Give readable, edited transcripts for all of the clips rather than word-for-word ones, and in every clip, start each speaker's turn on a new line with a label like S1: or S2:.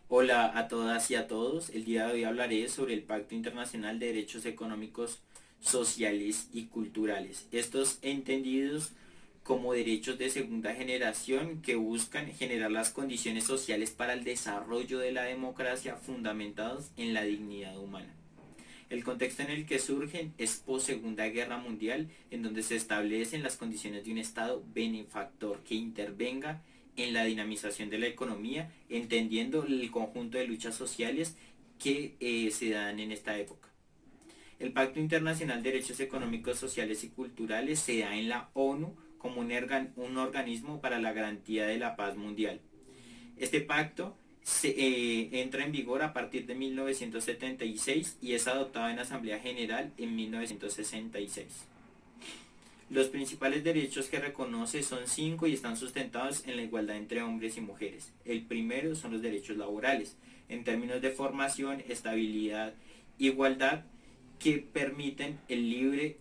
S1: Hola a todas y a todos. El día de hoy hablaré sobre el Pacto Internacional de Derechos Económicos, Sociales y Culturales. Estos entendidos como derechos de segunda generación que buscan generar las condiciones sociales para el desarrollo de la democracia fundamentados en la dignidad humana. El contexto en el que surgen es post Segunda Guerra Mundial, en donde se establecen las condiciones de un Estado benefactor que intervenga en la dinamización de la economía, entendiendo el conjunto de luchas sociales que se dan en esta época. El Pacto Internacional de Derechos Económicos, Sociales y Culturales se da en la ONU como un organismo para la garantía de la paz mundial. Este pacto entra en vigor a partir de 1976 y es adoptado en Asamblea General en 1966. Los principales derechos que reconoce son cinco y están sustentados en la igualdad entre hombres y mujeres. El primero son los derechos laborales, en términos de formación, estabilidad, igualdad, que permiten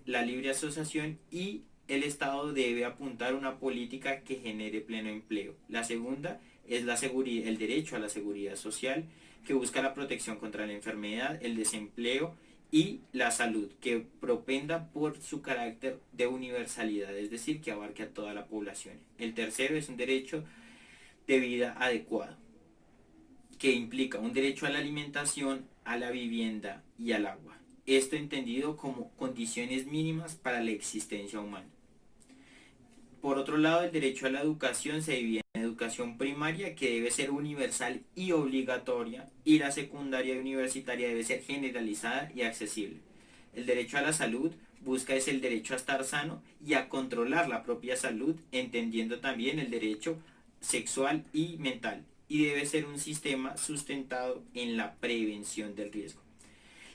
S1: la libre asociación y el Estado debe apuntar una política que genere pleno empleo. La segunda es el derecho a la seguridad social, que busca la protección contra la enfermedad, el desempleo y la salud, que propenda por su carácter de universalidad, es decir, que abarque a toda la población. El tercero es un derecho de vida adecuado, que implica un derecho a la alimentación, a la vivienda y al agua. Esto entendido como condiciones mínimas para la existencia humana. Por otro lado, el derecho a la educación se divide en educación primaria, que debe ser universal y obligatoria, y la secundaria y universitaria debe ser generalizada y accesible. El derecho a la salud busca es el derecho a estar sano y a controlar la propia salud, entendiendo también el derecho sexual y mental, y debe ser un sistema sustentado en la prevención del riesgo.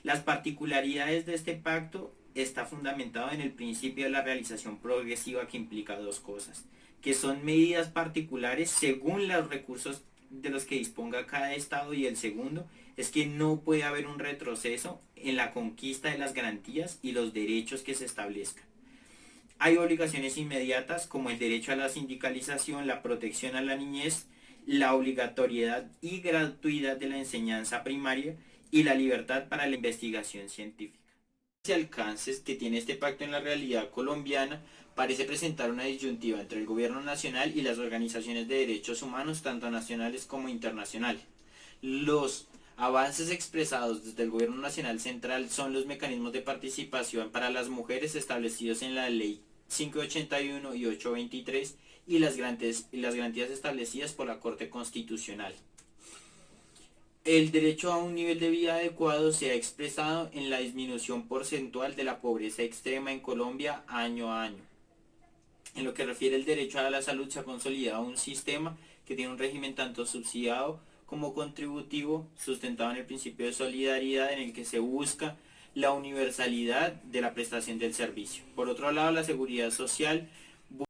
S1: Las particularidades de este pacto está fundamentado en el principio de la realización progresiva, que implica dos cosas, que son medidas particulares según los recursos de los que disponga cada estado, y el segundo es que no puede haber un retroceso en la conquista de las garantías y los derechos que se establezcan. Hay obligaciones inmediatas como el derecho a la sindicalización, la protección a la niñez, la obligatoriedad y gratuidad de la enseñanza primaria y la libertad para la investigación científica. Los alcances que tiene este pacto en la realidad colombiana parece presentar una disyuntiva entre el gobierno nacional y las organizaciones de derechos humanos, tanto nacionales como internacionales. Los avances expresados desde el gobierno nacional central son los mecanismos de participación para las mujeres establecidos en la ley 581 y 823 y las garantías establecidas por la Corte Constitucional. El derecho a un nivel de vida adecuado se ha expresado en la disminución porcentual de la pobreza extrema en Colombia año a año. En lo que refiere al derecho a la salud, se ha consolidado un sistema que tiene un régimen tanto subsidiado como contributivo, sustentado en el principio de solidaridad, en el que se busca la universalidad de la prestación del servicio. Por otro lado, la seguridad social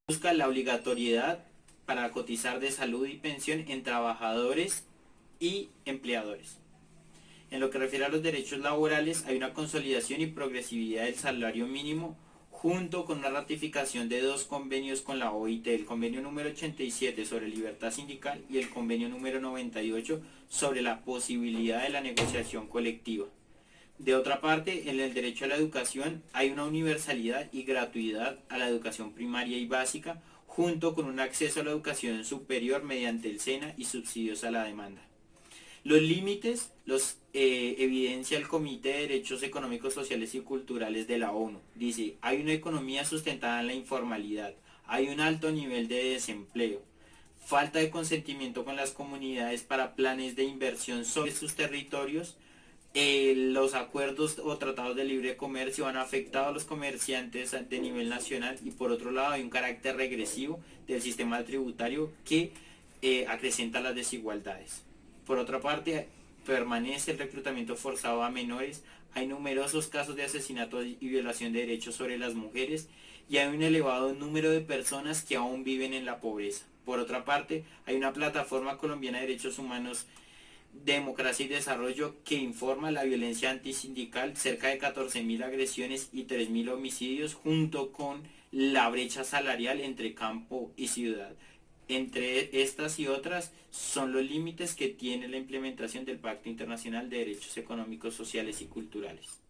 S1: busca la obligatoriedad para cotizar de salud y pensión en trabajadores y empleadores. En lo que refiere a los derechos laborales, hay una consolidación y progresividad del salario mínimo, junto con una ratificación de dos convenios con la OIT, el convenio número 87 sobre libertad sindical y el convenio número 98 sobre la posibilidad de la negociación colectiva. De otra parte, en el derecho a la educación hay una universalidad y gratuidad a la educación primaria y básica, junto con un acceso a la educación superior mediante el SENA y subsidios a la demanda. Los límites los evidencia el Comité de Derechos Económicos, Sociales y Culturales de la ONU. Dice, hay una economía sustentada en la informalidad, hay un alto nivel de desempleo, falta de consentimiento con las comunidades para planes de inversión sobre sus territorios, los acuerdos o tratados de libre comercio han afectado a los comerciantes de nivel nacional, y por otro lado hay un carácter regresivo del sistema tributario que acrecenta las desigualdades. Por otra parte, permanece el reclutamiento forzado a menores, hay numerosos casos de asesinato y violación de derechos sobre las mujeres, y hay un elevado número de personas que aún viven en la pobreza. Por otra parte, hay una plataforma colombiana de derechos humanos, democracia y desarrollo, que informa la violencia antisindical, cerca de 14.000 agresiones y 3.000 homicidios, junto con la brecha salarial entre campo y ciudad. Entre estas y otras son los límites que tiene la implementación del Pacto Internacional de Derechos Económicos, Sociales y Culturales.